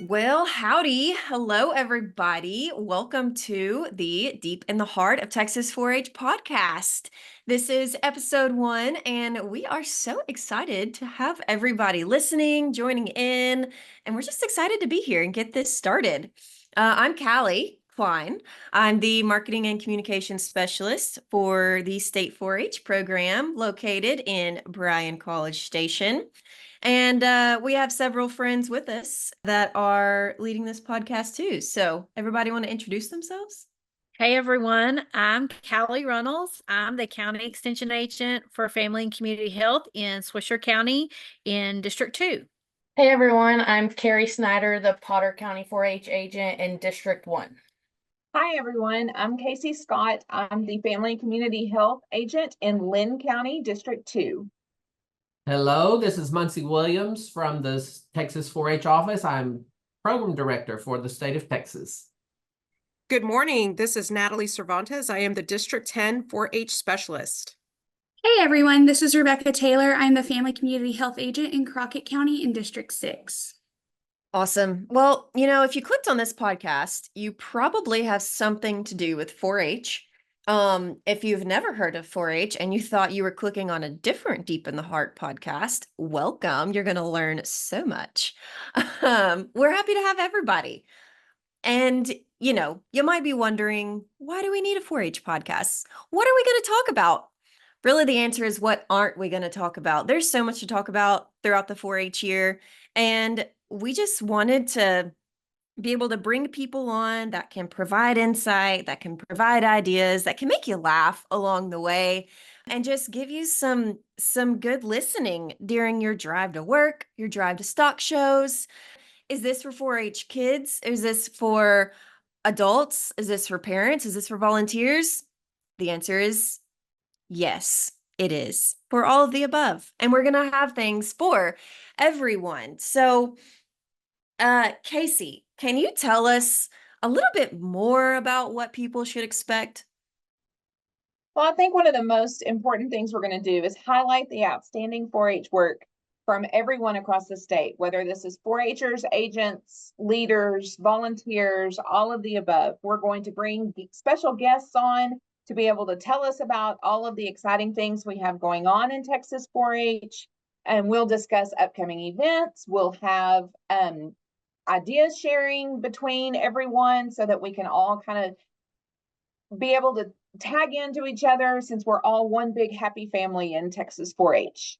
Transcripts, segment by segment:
Well, howdy. Hello, everybody. Welcome to the Deep in the Heart of Texas 4 H podcast. This is episode 1, and we are so excited to have everybody listening, joining in, and we're just excited to be here and get this started. I'm Callie Klein. I'm the Marketing and Communications Specialist for the State 4 H program located in Bryan College Station. And we have several friends with us that are leading this podcast too. So, everybody want to introduce themselves? Hey everyone, I'm Callie Runnels. I'm the County Extension Agent for Family and Community Health in Swisher County in District 2. Hey everyone, I'm Carrie Snyder, the Potter County 4-H agent in District 1. Hi, everyone. I'm Casey Scott. I'm the Family and Community Health Agent in Lynn County, District 2. Hello, this is Muncie Williams from the Texas 4-H office. I'm Program Director for the state of Texas. Good morning. This is Natalie Cervantes. I am the District 10 4-H Specialist. Hey everyone, this is Rebecca Taylor. I'm the Family Community Health Agent in Crockett County in District 6. Awesome. Well, if you clicked on this podcast, you probably have something to do with 4-H. If you've never heard of 4-H and you thought you were clicking on a different Deep in the Heart podcast, welcome. You're going to learn so much. We're happy to have everybody. And, you might be wondering, why do we need a 4-H podcast? What are we going to talk about? Really, the answer is, what aren't we going to talk about? There's so much to talk about throughout the 4-H year. And we just wanted to be able to bring people on that can provide insight, that can provide ideas, that can make you laugh along the way, and just give you some good listening during your drive to work, your drive to stock shows. Is this for 4-H kids? Is this for adults? Is this for parents? Is this for volunteers? The answer is yes, it is for all of the above. And we're going to have things for everyone. So, Casey, can you tell us a little bit more about what people should expect? Well, I think one of the most important things we're going to do is highlight the outstanding 4-H work from everyone across the state, whether this is 4-Hers, agents, leaders, volunteers, all of the above. We're going to bring special guests on to be able to tell us about all of the exciting things we have going on in Texas 4-H. And we'll discuss upcoming events. We'll have ideas sharing between everyone so that we can all kind of be able to tag into each other, since we're all one big happy family in Texas 4-H.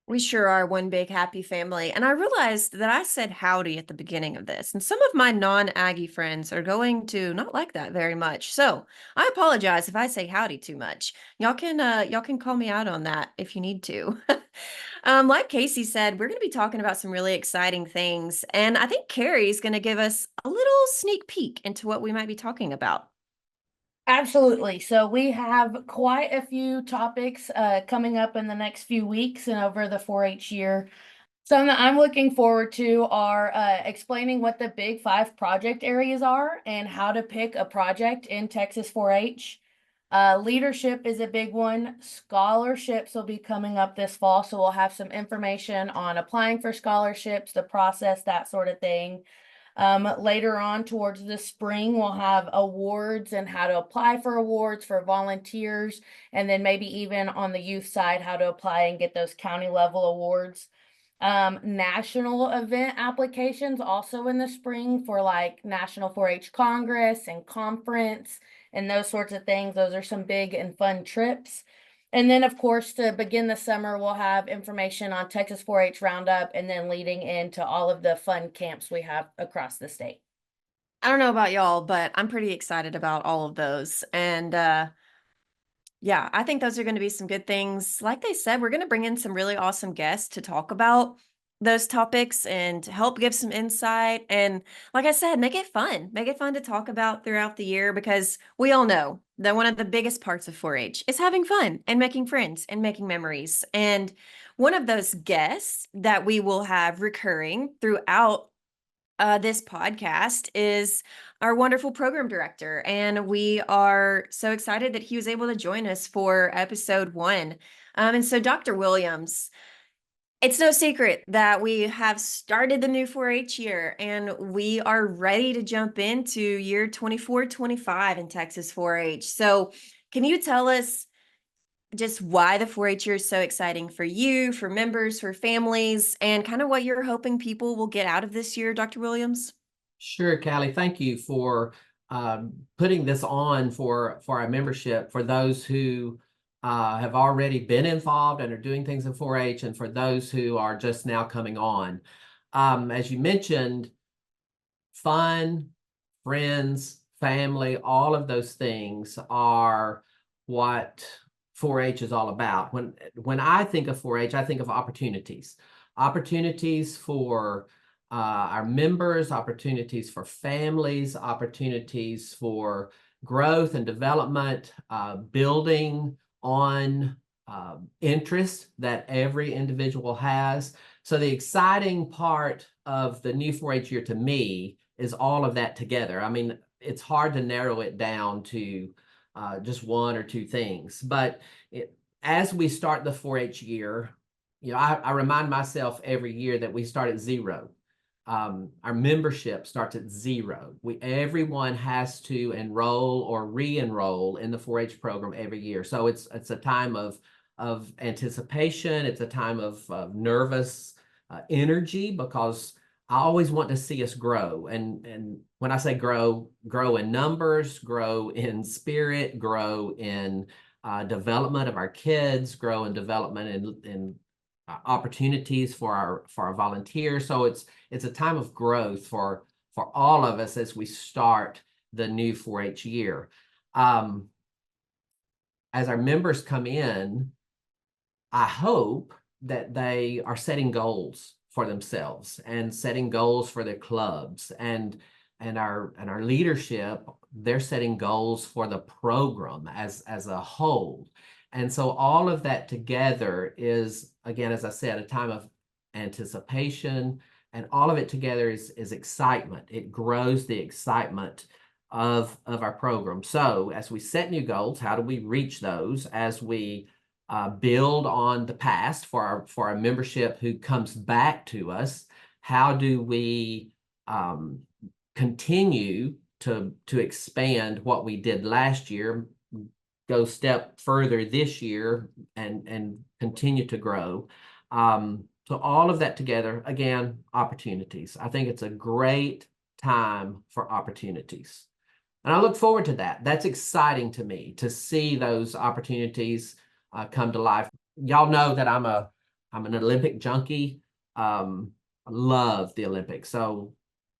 We sure are one big happy family. And I realized that I said howdy at the beginning of this, and some of my non-Aggie friends are going to not like that very much. So I apologize if I say howdy too much. Y'all can call me out on that if you need to. Like Casey said, we're going to be talking about some really exciting things. And I think Carrie's going to give us a little sneak peek into what we might be talking about. Absolutely. So we have quite a few topics coming up in the next few weeks and over the 4-H year. Some that I'm looking forward to are explaining what the big 5 project areas are and how to pick a project in Texas 4-H. Leadership is a big one. Scholarships will be coming up this fall, so we'll have some information on applying for scholarships, the process, that sort of thing. Later on towards the spring, we'll have awards and how to apply for awards for volunteers, and then maybe even on the youth side, how to apply and get those county level awards. National event applications also in the spring for like National 4-H Congress and conference and those sorts of things. Those are some big and fun trips. And then, of course, to begin the summer, we'll have information on Texas 4-H Roundup, and then leading into all of the fun camps we have across the state. I don't know about y'all, but I'm pretty excited about all of those. And yeah, I think those are going to be some good things. Like they said, we're going to bring in some really awesome guests to talk about those topics and to help give some insight. And like I said, make it fun. Make it fun to talk about throughout the year, because we all know that one of the biggest parts of 4-H is having fun and making friends and making memories. And one of those guests that we will have recurring throughout this podcast is our wonderful program director. And we are so excited that he was able to join us for episode 1. And so Dr. Williams, It's no secret that we have started the new 4-H year, and we are ready to jump into year 24-25 in Texas 4-H. So can you tell us just why the 4-H year is so exciting for you, for members, for families, and kind of what you're hoping people will get out of this year, Dr. Williams? Sure, Callie. Thank you for putting this on for our membership, for those who have already been involved and are doing things in 4-H, and for those who are just now coming on. As you mentioned, fun, friends, family, all of those things are what 4-H is all about. When I think of 4-H, I think of opportunities. Opportunities for our members, opportunities for families, opportunities for growth and development, building on interest that every individual has. So the exciting part of the new 4-H year to me is all of that together. I mean, it's hard to narrow it down to just one or two things. But as we start the 4-H year, I remind myself every year that we start at zero. Our membership starts at zero. Everyone has to enroll or re-enroll in the 4-H program every year. So it's a time of anticipation. It's a time of nervous energy, because I always want to see us grow. And when I say grow in numbers, grow in spirit, grow in development of our kids, grow in development in opportunities for our volunteers. So it's a time of growth for all of us as we start the new 4-H year. As our members come in, I hope that they are setting goals for themselves and setting goals for their clubs, and our leadership, they're setting goals for the program as a whole. And so all of that together is, again, as I said, a time of anticipation, and all of it together is excitement. It grows the excitement of our program. So as we set new goals, how do we reach those? As we build on the past for our membership who comes back to us, how do we continue to expand what we did last year, go step further this year, and continue to grow? So all of that together, again, opportunities. I think it's a great time for opportunities. And I look forward to that. That's exciting to me, to see those opportunities come to life. Y'all know that I'm an Olympic junkie. I love the Olympics.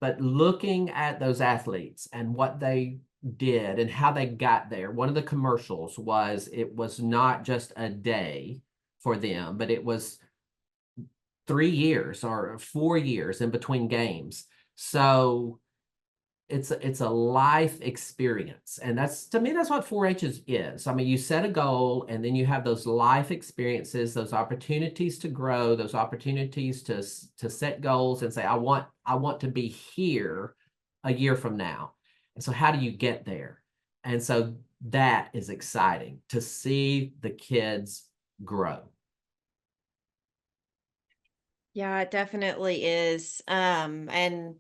But looking at those athletes and what they did and how they got there, one of the commercials was, it was not just a day for them, but it was 3 years or 4 years in between games. So it's a life experience, and to me that's what 4-H is. I mean, you set a goal, and then you have those life experiences, those opportunities to grow, those opportunities to set goals and say, I want to be here a year from now. And so how do you get there? And so that is exciting, to see the kids grow. Yeah, it definitely is. And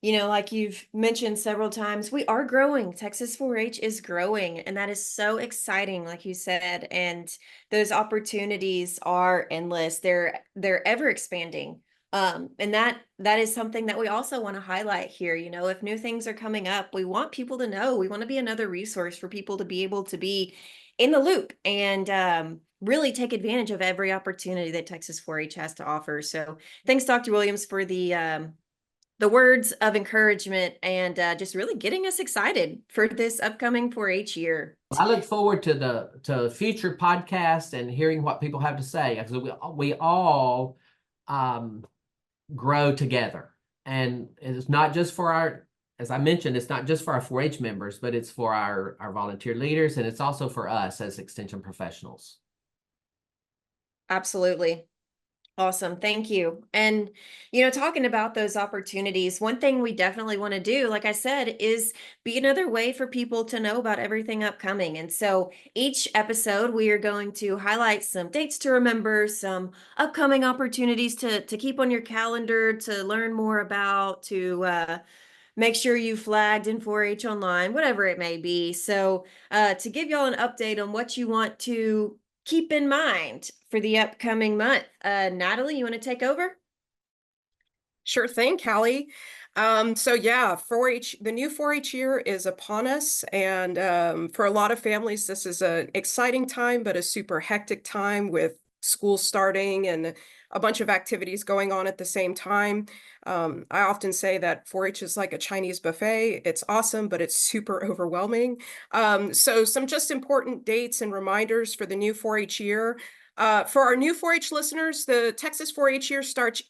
like you've mentioned several times, we are growing. Texas 4-H is growing, and that is so exciting, like you said. And those opportunities are endless. They're ever expanding. And that is something that we also want to highlight here. If new things are coming up, we want people to know. We want to be another resource for people to be able to be in the loop and really take advantage of every opportunity that Texas 4-H has to offer. So thanks, Dr. Williams, for the words of encouragement and just really getting us excited for this upcoming 4-H year. I look forward to future podcasts and hearing what people have to say, because we all grow together. And it's not just for as I mentioned, it's not just for our 4-H members, but it's for our volunteer leaders, and it's also for us as extension professionals. Absolutely. Awesome. Thank you. And, talking about those opportunities, one thing we definitely want to do, like I said, is be another way for people to know about everything upcoming. And so each episode, we are going to highlight some dates to remember, some upcoming opportunities to keep on your calendar, to learn more about, to make sure you flagged in 4-H online, whatever it may be. So to give y'all an update on what you want to keep in mind for the upcoming month. Natalie, you want to take over? Sure thing, Callie. So yeah, 4-H, the new 4-H year is upon us. And for a lot of families, this is an exciting time, but a super hectic time with school starting and a bunch of activities going on at the same time. I often say that 4-H is like a Chinese buffet. It's awesome, but it's super overwhelming. So some just important dates and reminders for the new 4-H year. For our new 4-H listeners, the Texas 4-H year starts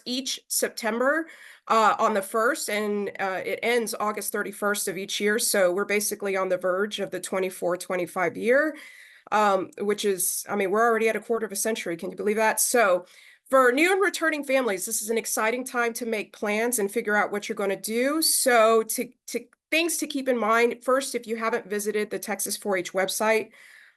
each September on the 1st, and it ends August 31st of each year. So we're basically on the verge of the 24-25 year, which is, I mean, we're already at a quarter of a century. Can you believe that? So for new and returning families, this is an exciting time to make plans and figure out what you're going to do. So to things to keep in mind, first, if you haven't visited the Texas 4-H website,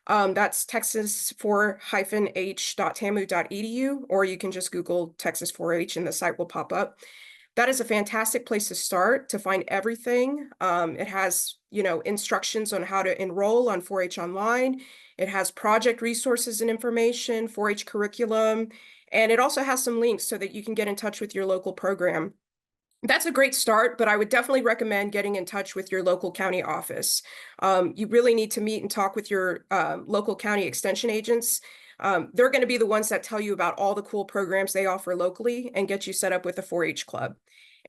that's texas4-h.tamu.edu, or you can just Google Texas 4-H and the site will pop up. That is a fantastic place to start to find everything. It has, instructions on how to enroll on 4-H online. It has project resources and information, 4-H curriculum, and it also has some links so that you can get in touch with your local program. That's a great start, but I would definitely recommend getting in touch with your local county office. You really need to meet and talk with your local county extension agents. They're going to be the ones that tell you about all the cool programs they offer locally and get you set up with a 4-H club.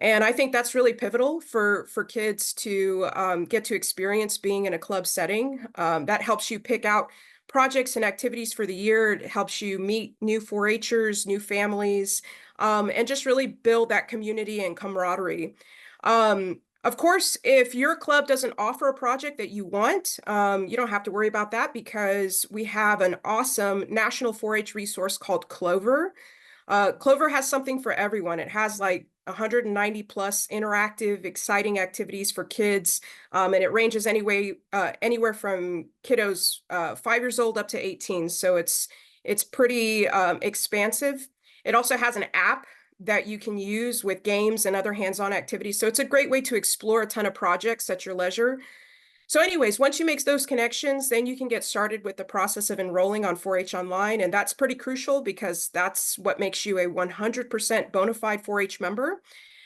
And I think that's really pivotal for kids to get to experience being in a club setting. That helps you pick out projects and activities for the year. It helps you meet new 4-Hers, new families, and just really build that community and camaraderie. Of course, if your club doesn't offer a project that you want, you don't have to worry about that because we have an awesome national 4-H resource called Clover. Clover has something for everyone. It has like 190 plus interactive, exciting activities for kids. And it ranges anywhere from kiddos 5 years old up to 18. So it's pretty expansive. It also has an app that you can use with games and other hands-on activities. So it's a great way to explore a ton of projects at your leisure. So anyways, once you make those connections, then you can get started with the process of enrolling on 4-H online. And that's pretty crucial because that's what makes you a 100% bona fide 4-H member.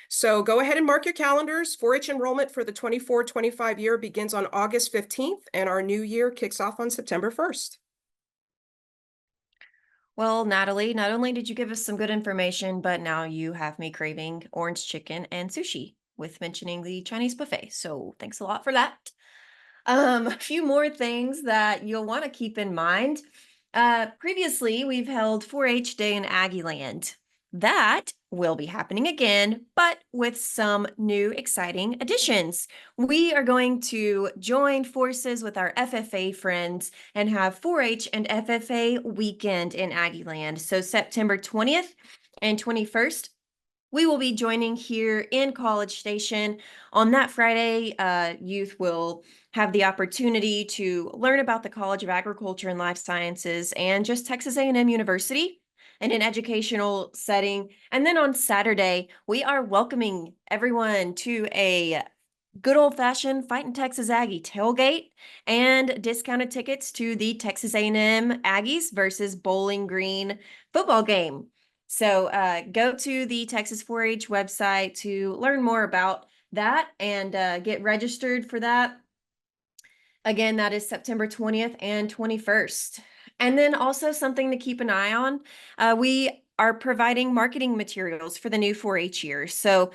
So go ahead and mark your calendars. 4-H enrollment for the 24-25 year begins on August 15th, and our new year kicks off on September 1st. Well, Natalie, not only did you give us some good information, but now you have me craving orange chicken and sushi with mentioning the Chinese buffet. So thanks a lot for that. A few more things that you'll want to keep in mind. Previously, we've held 4-H Day in Aggieland. That will be happening again, but with some new exciting additions. We are going to join forces with our FFA friends and have 4-H and FFA weekend in Aggieland. So September 20th and 21st, we will be joining here in College Station. On that Friday, youth will have the opportunity to learn about the College of Agriculture and Life Sciences and just Texas A&M University in an educational setting. And then on Saturday, we are welcoming everyone to a good old-fashioned Fighting Texas Aggie tailgate and discounted tickets to the Texas A&M Aggies versus Bowling Green football game. So go to the Texas 4-H website to learn more about that and get registered for that. Again, that is September 20th and 21st. And then also something to keep an eye on, we are providing marketing materials for the new 4-H year. So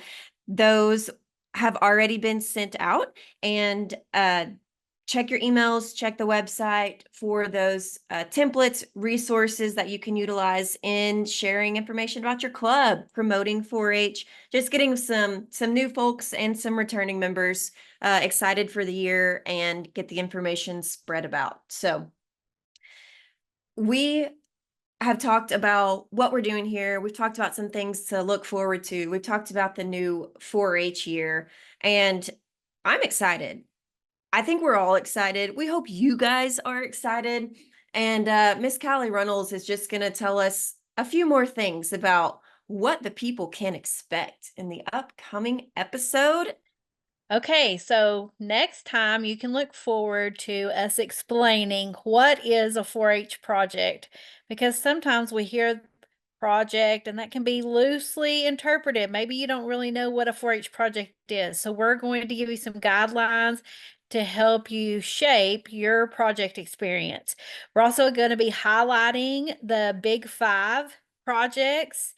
those have already been sent out, and check your emails, check the website for those templates, resources that you can utilize in sharing information about your club, promoting 4-H, just getting some new folks and some returning members excited for the year and get the information spread about. So we have talked about what we're doing here. We've talked about some things to look forward to. We've talked about the new 4-H year, and I'm excited. I think we're all excited. We hope you guys are excited. And Miss Callie Runnels is just going to tell us a few more things about what the people can expect in the upcoming episode. Okay, so next time you can look forward to us explaining what is a 4-H project, because sometimes we hear project and that can be loosely interpreted. Maybe you don't really know what a 4-H project is. So we're going to give you some guidelines to help you shape your project experience. We're also going to be highlighting the big 5 projects,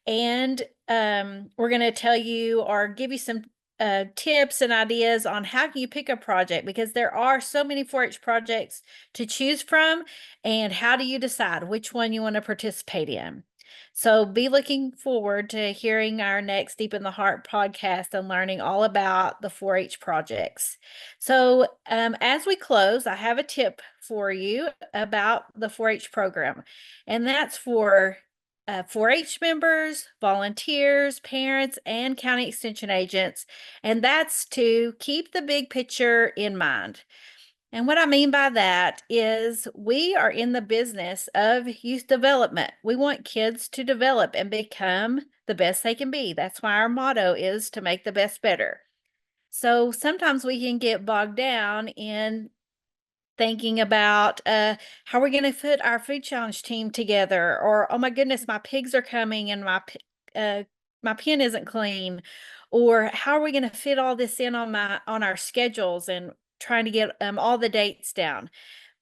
and we're going to tell you or give you some tips and ideas on how can you pick a project, because there are so many 4-H projects to choose from, and how do you decide which one you want to participate in. So be looking forward to hearing our next Deep in the Heart podcast and learning all about the 4-H projects. So as we close, I have a tip for you about the 4-H program, and that's for 4-H members, volunteers, parents, and county extension agents, and that's to keep the big picture in mind. And what I mean by that is we are in the business of youth development. We want kids to develop and become the best they can be. That's why our motto is to make the best better. So sometimes we can get bogged down in thinking about how we're going to fit our food challenge team together, or oh my goodness, my pigs are coming and my pen isn't clean, or how are we going to fit all this in on our schedules and trying to get all the dates down.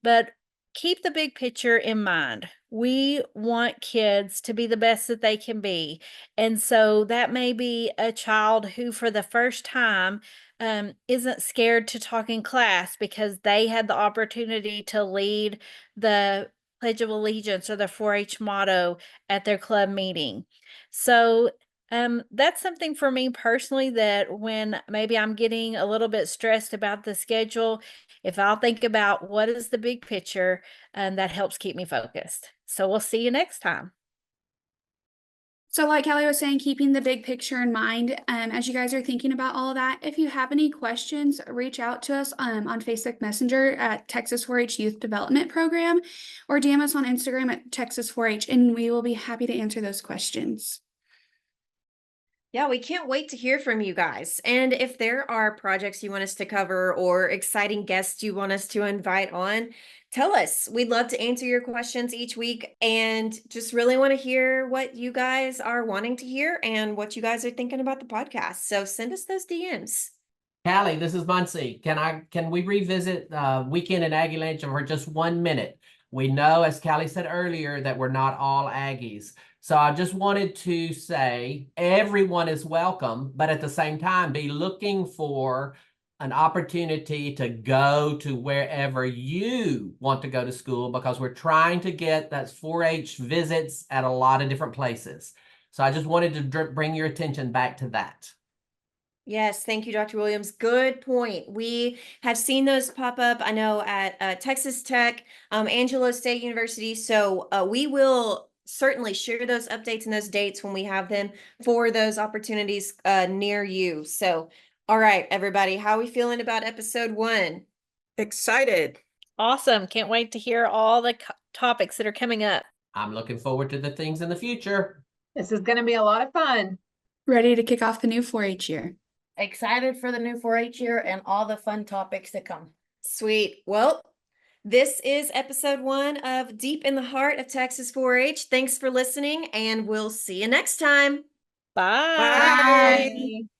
But keep the big picture in mind. We want kids to be the best that they can be. And so that may be a child who, for the first time, isn't scared to talk in class because they had the opportunity to lead the Pledge of Allegiance or the 4-H motto at their club meeting. So that's something for me personally, that when maybe I'm getting a little bit stressed about the schedule, if I'll think about what is the big picture, that helps keep me focused. So we'll see you next time. So like Callie was saying, keeping the big picture in mind, as you guys are thinking about all of that, if you have any questions, reach out to us on Facebook Messenger at Texas 4-H Youth Development Program, or DM us on Instagram at Texas 4-H, and we will be happy to answer those questions. Yeah, we can't wait to hear from you guys. And if there are projects you want us to cover or exciting guests you want us to invite on, tell us. We'd love to answer your questions each week, and just really want to hear what you guys are wanting to hear and what you guys are thinking about the podcast. So send us those DMs. Callie, this is Muncie. Can we revisit Weekend in Aggie Land for just 1 minute? We know, as Callie said earlier, that we're not all Aggies. So I just wanted to say everyone is welcome, but at the same time, be looking for an opportunity to go to wherever you want to go to school, because we're trying to get that 4-H visits at a lot of different places. So I just wanted to bring your attention back to that. Yes, thank you, Dr. Williams. Good point. We have seen those pop up, I know, at Texas Tech, Angelo State University. So we will certainly share those updates and those dates when we have them for those opportunities near you. So, all right, everybody, how are we feeling about episode 1? Excited. Awesome. Can't wait to hear all the topics that are coming up. I'm looking forward to the things in the future. This is going to be a lot of fun. Ready to kick off the new 4-H year. Excited for the new 4-H year and all the fun topics to come. Sweet. Well, this is episode 1 of Deep in the Heart of Texas 4-H. Thanks for listening, and we'll see you next time. Bye. Bye. Bye.